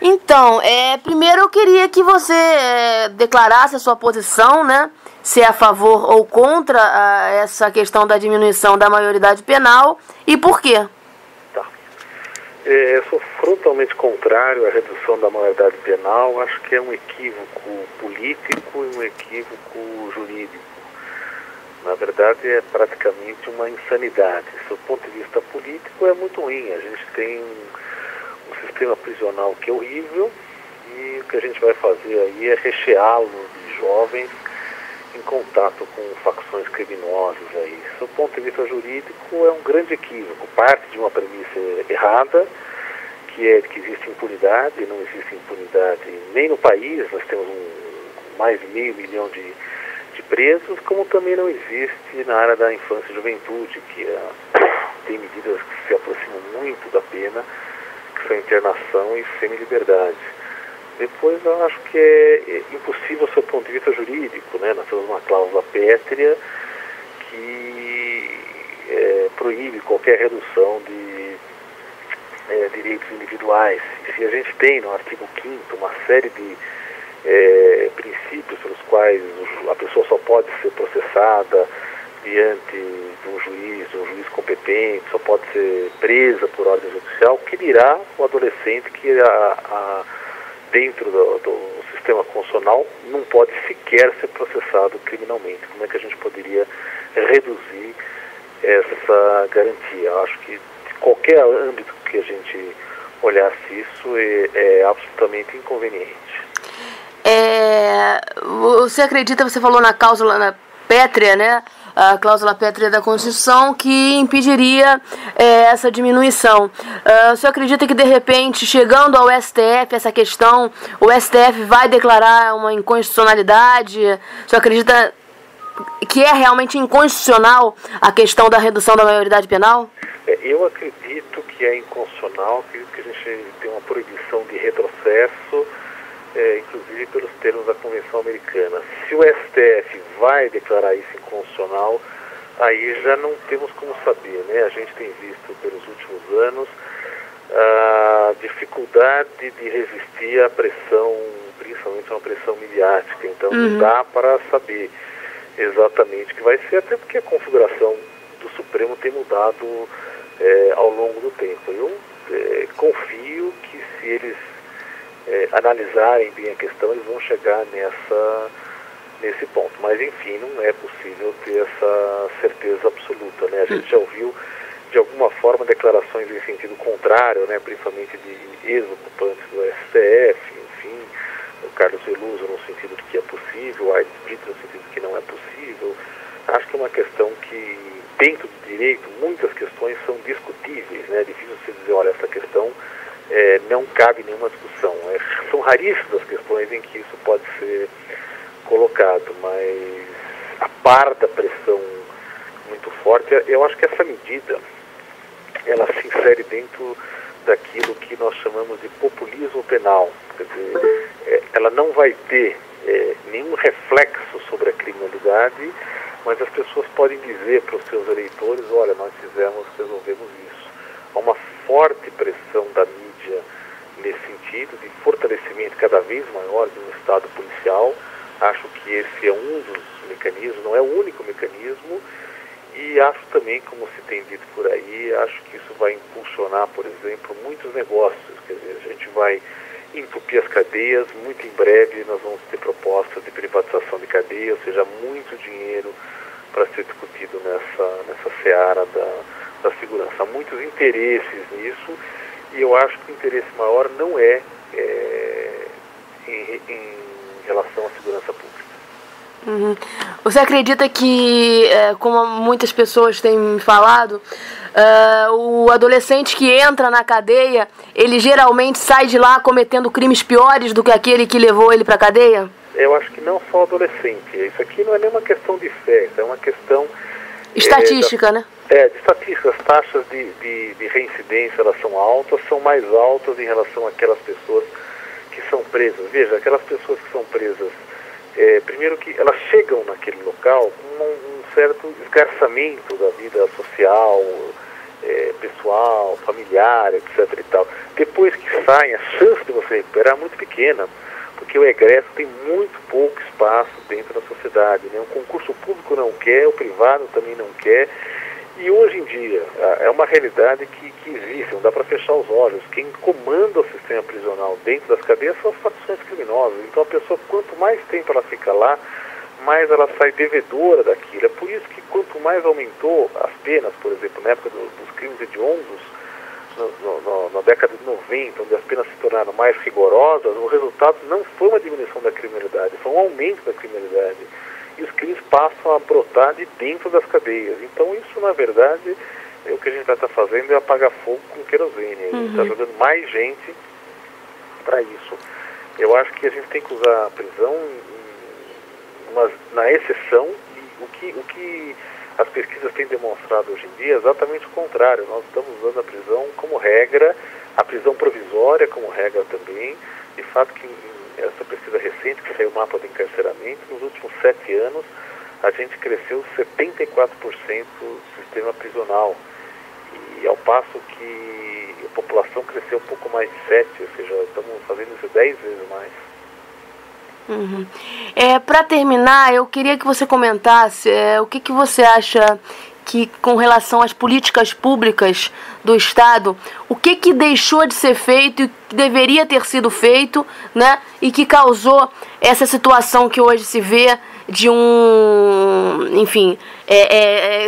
Então, primeiro eu queria que você declarasse a sua posição, né? Se é a favor ou contra essa questão da diminuição da maioridade penal e por quê? Tá. Eu sou frontalmente contrário à redução da maioridade penal. Acho que é um equívoco político e um equívoco jurídico. Na verdade, é praticamente uma insanidade. Do ponto de vista político, é muito ruim. A gente tem um sistema prisional que é horrível e o que a gente vai fazer aí é recheá-lo de jovens em contato com facções criminosas aí. Do ponto de vista jurídico, é um grande equívoco. Parte de uma premissa errada, que é que existe impunidade. Não existe impunidade nem no país. Nós temos mais de 500 mil de presos, como também não existe na área da infância e juventude, que tem medidas que se aproximam muito da pena, que são internação e semi-liberdade. Depois, eu acho que é impossível, do seu ponto de vista jurídico, né? Nós temos uma cláusula pétrea que proíbe qualquer redução de direitos individuais. E se a gente tem no artigo 5º uma série de princípios pelos quais a pessoa só pode ser processada diante de um juiz competente, só pode ser presa por ordem judicial, que dirá o adolescente que dentro do sistema constitucional não pode sequer ser processado criminalmente. Como é que a gente poderia reduzir essa garantia? Eu acho que de qualquer âmbito que a gente olhasse isso é absolutamente inconveniente. Você acredita, você falou na cláusula pétrea, né? A cláusula pétrea da Constituição que impediria essa diminuição. Você acredita que de repente, chegando ao STF essa questão, o STF vai declarar uma inconstitucionalidade? Você acredita que é realmente inconstitucional a questão da redução da maioridade penal? Eu acredito que é inconstitucional, que a gente tem uma proibição de retrocesso, inclusive pelos termos da Convenção Americana. Se o STF vai declarar isso inconstitucional, aí já não temos como saber, né? A gente tem visto pelos últimos anos a dificuldade de resistir à pressão, principalmente uma pressão midiática. Então não dá para saber exatamente o que vai ser, até porque a configuração do Supremo tem mudado ao longo do tempo. Eu confio que se eles analisarem bem a questão, eles vão chegar nesse ponto. Mas, enfim, não é possível ter essa certeza absoluta, né? A gente já ouviu, de alguma forma, declarações em sentido contrário, né? Principalmente de ex-ocupantes do STF, enfim, o Carlos Veloso no sentido de que é possível, o Aires Brito no sentido de que não é possível. Acho que é uma questão que, dentro do direito, muitas questões são discutíveis, né? É difícil você dizer, olha, essa questão não cabe nenhuma discussão. São raríssimas as questões em que isso pode ser colocado, mas a par da pressão muito forte, eu acho que essa medida ela se insere dentro daquilo que nós chamamos de populismo penal. Quer dizer, ela não vai ter nenhum reflexo sobre a criminalidade, mas as pessoas podem dizer para os seus eleitores, olha, nós resolvemos isso. Há uma forte pressão da mídia nesse sentido, de fortalecimento cada vez maior de um Estado policial. Acho que esse é um dos mecanismos, não é o único mecanismo, e acho também, como se tem dito por aí, acho que isso vai impulsionar, por exemplo, muitos negócios. Quer dizer, a gente vai entupir as cadeias, muito em breve nós vamos ter propostas de privatização de cadeia, ou seja, muito dinheiro para ser discutido nessa seara da segurança. Há muitos interesses nisso, e eu acho que o interesse maior não é em relação à segurança pública. Você acredita que, como muitas pessoas têm me falado, o adolescente que entra na cadeia, ele geralmente sai de lá cometendo crimes piores do que aquele que levou ele para a cadeia? Eu acho que não só adolescente. Isso aqui não é nem uma questão de fé, é uma questão estatística, né? De estatística. As taxas de reincidência, elas são mais altas em relação àquelas pessoas que são presas. Veja, aquelas pessoas que são presas, primeiro que elas chegam naquele local com um certo esgarçamento da vida social, pessoal, familiar, etc. e tal. Depois que saem, a chance de você recuperar é muito pequena, porque o egresso tem muito pouco espaço dentro da sociedade, né? O concurso público não quer, o privado também não quer, e hoje em dia é uma realidade que existe, não dá para fechar os olhos. Quem comanda o sistema prisional dentro das cadeias são as facções criminosas. Então a pessoa, quanto mais tempo ela fica lá, mais ela sai devedora daquilo. É por isso que quanto mais aumentou as penas, por exemplo, na época dos crimes hediondos, na década de 90, onde as penas se tornaram mais rigorosas, o resultado não foi uma diminuição da criminalidade, foi um aumento da criminalidade. E os crimes passam a brotar de dentro das cadeias. Então isso, na verdade, o que a gente vai estar fazendo é apagar fogo com querosene. A gente está jogando mais gente para isso. Eu acho que a gente tem que usar a prisão na exceção, e o que as pesquisas têm demonstrado hoje em dia é exatamente o contrário. Nós estamos usando a prisão como regra, a prisão provisória como regra também. De fato, que essa pesquisa recente, que saiu o mapa do encarceramento, nos últimos 7 anos, a gente cresceu 74% do sistema prisional. E ao passo que a população cresceu um pouco mais de 7, ou seja, estamos fazendo isso 10 vezes mais. Para terminar, eu queria que você comentasse o que você acha que, com relação às políticas públicas do Estado, o que deixou de ser feito e que deveria ter sido feito, né, e que causou essa situação que hoje se vê de enfim,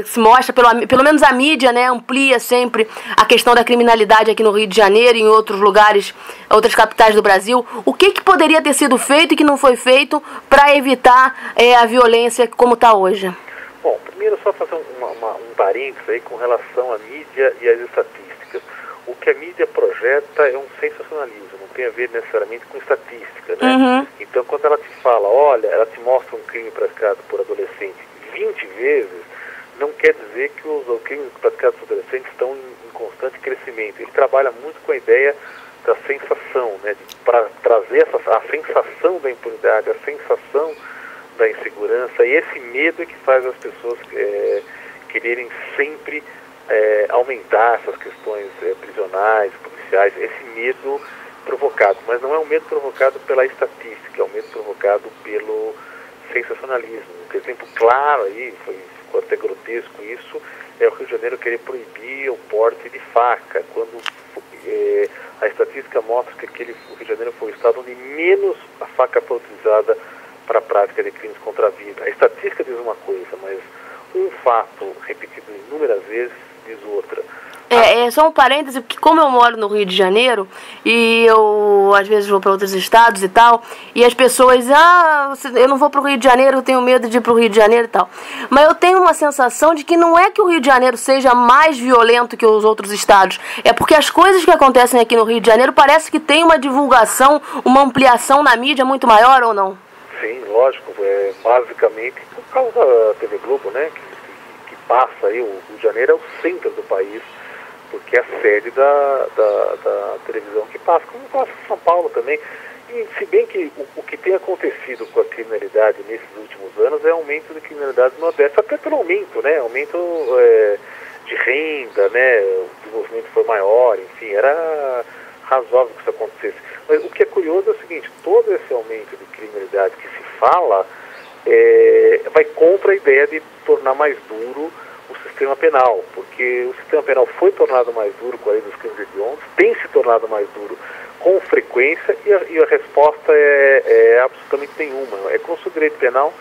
se mostra, pelo menos a mídia, né, amplia sempre a questão da criminalidade aqui no Rio de Janeiro e em outros lugares, outras capitais do Brasil. O que poderia ter sido feito e que não foi feito para evitar a violência como está hoje? Bom, primeiro só fazer um parênteses aí com relação à mídia e às estatísticas. O que a mídia projeta é um sensacionalismo, não tem a ver necessariamente com estatística, né? Então, quando ela te fala, olha, ela te mostra um crime praticado por adolescente 20 vezes, não quer dizer que os crimes praticados por adolescentes estão em constante crescimento. Ele trabalha muito com a ideia da sensação, né? Para trazer a sensação da impunidade, a sensação da insegurança, e esse medo é que faz as pessoas quererem sempre aumentar essas questões prisionais, policiais, esse medo provocado, mas não é um medo provocado pela estatística, é um medo provocado pelo sensacionalismo. Um exemplo claro aí, ficou até grotesco isso, é o Rio de Janeiro querer proibir o porte de faca, quando a estatística mostra que o Rio de Janeiro foi o estado onde menos a faca foi utilizada para a prática de crimes contra a vida. A estatística diz uma coisa, mas um fato repetido inúmeras vezes diz outra. Só um parêntese, porque como eu moro no Rio de Janeiro e eu às vezes vou para outros estados e tal, e as pessoas, eu não vou para o Rio de Janeiro, eu tenho medo de ir para o Rio de Janeiro e tal. Mas eu tenho uma sensação de que não é que o Rio de Janeiro seja mais violento que os outros estados, é porque as coisas que acontecem aqui no Rio de Janeiro parece que tem uma divulgação, uma ampliação na mídia muito maior, ou não? Sim, lógico, basicamente por causa da TV Globo, né, que passa aí, o Rio de Janeiro é o centro do país, porque é a sede da televisão que passa, como passa em São Paulo também. E se bem que o que tem acontecido com a criminalidade nesses últimos anos é aumento da criminalidade no Nordeste, até pelo aumento, né, aumento de renda, né, o desenvolvimento foi maior, enfim, era razoável que isso acontecesse. Mas o que é curioso é o seguinte, todo esse aumento de criminalidade que se fala vai contra a ideia de tornar mais duro o sistema penal, porque o sistema penal foi tornado mais duro com a lei dos crimes hediondos, tem se tornado mais duro com frequência, e a resposta é absolutamente nenhuma. É como se o direito penal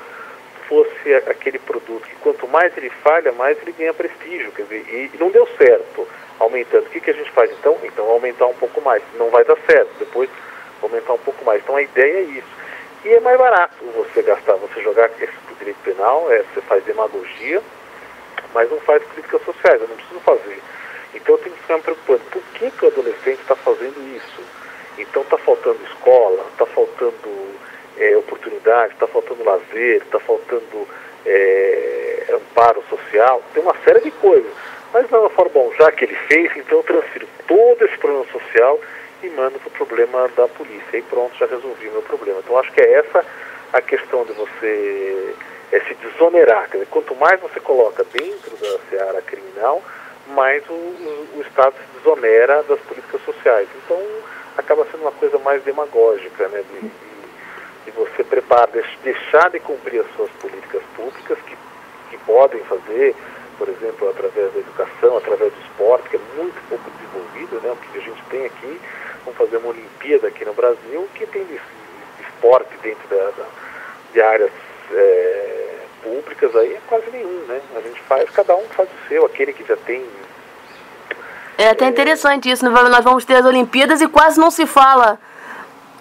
fosse aquele produto que quanto mais ele falha, mais ele ganha prestígio, quer dizer, e não deu certo aumentando. O que a gente faz então? Então aumentar um pouco mais. Não vai dar certo, depois aumentar um pouco mais. Então a ideia é isso. E é mais barato você jogar esse direito penal, você faz demagogia, mas não faz políticas sociais, eu não preciso fazer. Então eu tenho que ficar me preocupando, por que o adolescente está fazendo isso? Então está faltando escola, está faltando oportunidade, está faltando lazer, está faltando amparo social, tem uma série de coisas. Mas não, eu falo, bom, já que ele fez, então eu transfiro todo esse problema social e mando para o problema da polícia. E pronto, já resolvi o meu problema. Então acho que é essa a questão de você se desonerar. Quer dizer, quanto mais você coloca dentro da seara criminal, mais o Estado se desonera das políticas sociais. Então, acaba sendo uma coisa mais demagógica, né, de você deixar de cumprir as suas políticas públicas, que podem fazer, por exemplo, através da educação, através do esporte, que é muito pouco desenvolvido, né, o que a gente tem aqui. Vamos fazer uma Olimpíada aqui no Brasil, que tem de esporte dentro de áreas públicas, aí é quase nenhum, né? A gente faz, cada um faz o seu, aquele que já tem... É até interessante isso, nós vamos ter as Olimpíadas e quase não se fala.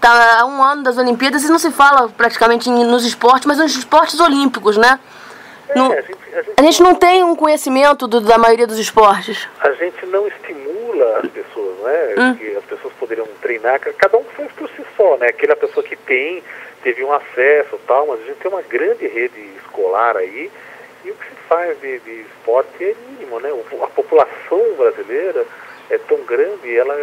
Tá há um ano das Olimpíadas e não se fala praticamente nos esportes, mas nos esportes olímpicos, né? A gente não tem um conhecimento da maioria dos esportes. A gente não estimula as pessoas, né? Que as pessoas poderiam treinar, cada um faz por si só, né? Aquela pessoa que teve um acesso e tal, mas a gente tem uma grande rede escolar aí, e o que se faz de esporte é mínimo, né? A população brasileira é tão grande, ela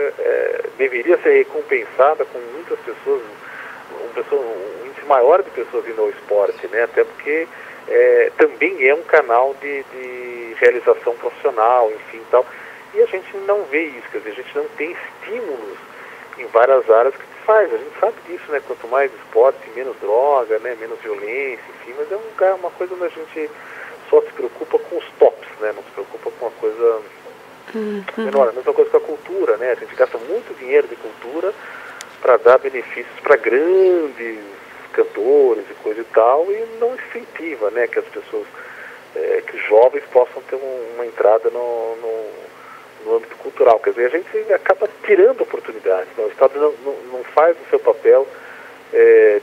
deveria ser recompensada com muitas pessoas, um índice maior de pessoas indo ao esporte, né? Até porque também é um canal de realização profissional, enfim, tal. E a gente não vê isso, quer dizer, a gente não tem estímulos em várias áreas que se faz. A gente sabe disso, né? Quanto mais esporte, menos droga, né? Menos violência, enfim, mas é uma coisa onde a gente só se preocupa com os tops, né? Não se preocupa com uma coisa menor. A mesma coisa com a cultura, né? A gente gasta muito dinheiro de cultura para dar benefícios para grandes cantores e coisa e tal, e não incentiva, né, que as pessoas, que os jovens possam ter uma entrada no âmbito cultural. Quer dizer, a gente acaba tirando oportunidades, né? O Estado não faz o seu papel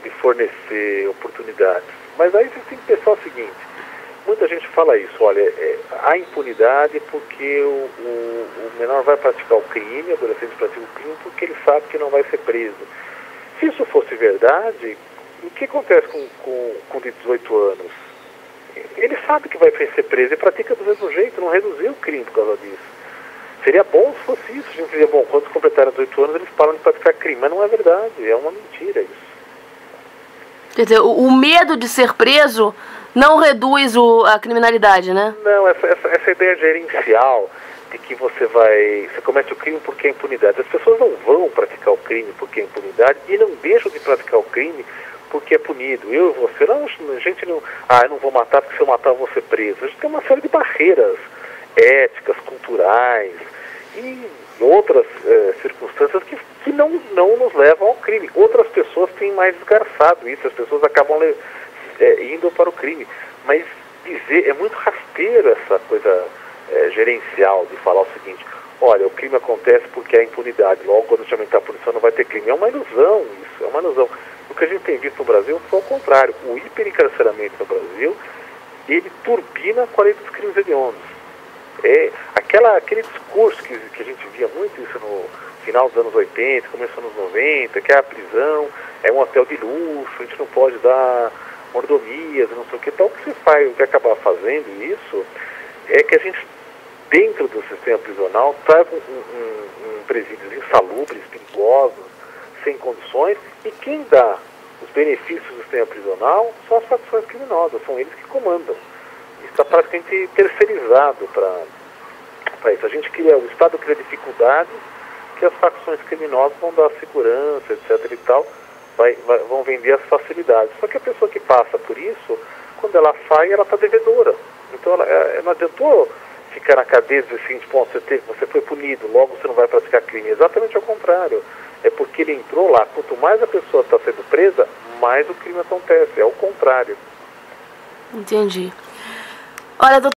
de fornecer oportunidades. Mas aí vocês têm que pensar o seguinte: muita gente fala isso, olha, há impunidade porque o menor vai praticar o crime, o adolescente pratica o crime porque ele sabe que não vai ser preso. Se isso fosse verdade, o que acontece com de 18 anos? Ele sabe que vai ser preso e pratica do mesmo jeito, não reduziu o crime por causa disso. Seria bom se fosse isso. A gente diria, bom, quando completarem 18 anos eles param de praticar crime, mas não é verdade, é uma mentira isso. Quer dizer, o medo de ser preso não reduz a criminalidade, né? Não, essa ideia gerencial de que você comete o crime porque é impunidade. As pessoas não vão praticar o crime porque é impunidade e não deixam de praticar o crime porque é punido. Eu e você, não, a gente não... eu não vou matar porque se eu matar eu vou ser preso. A gente tem uma série de barreiras éticas, culturais e outras circunstâncias que não nos levam ao crime. Outras pessoas têm mais esgarçado isso, as pessoas acabam indo para o crime. Mas é muito rasteiro essa coisa gerencial de falar o seguinte: olha, o crime acontece porque há impunidade, logo quando a gente aumentar a punição não vai ter crime. É uma ilusão isso, é uma ilusão. O que a gente tem visto no Brasil foi o contrário. O hiperencarceramento no Brasil, ele turbina a lei dos crimes hediondos. Aquele discurso que a gente via muito isso no final dos anos 80, começo dos anos 90, que a prisão é um hotel de luxo, a gente não pode dar mordomias, não sei o que. Então, o que se faz, o que acabar fazendo isso, é que a gente, dentro do sistema prisional, traz presídios insalubres, perigosos, sem condições, e quem dá os benefícios do sistema prisional são as facções criminosas, são eles que comandam. Está praticamente terceirizado para isso. A gente o Estado cria dificuldades que as facções criminosas vão dar segurança, etc. e tal, vão vender as facilidades. Só que a pessoa que passa por isso, quando ela sai, ela está devedora. Então não adiantou ficar na cadeia e dizer assim, bom, você foi punido, logo você não vai praticar crime. Exatamente ao contrário. É porque ele entrou lá. Quanto mais a pessoa está sendo presa, mais o crime acontece. É o contrário. Entendi. Olha, doutor...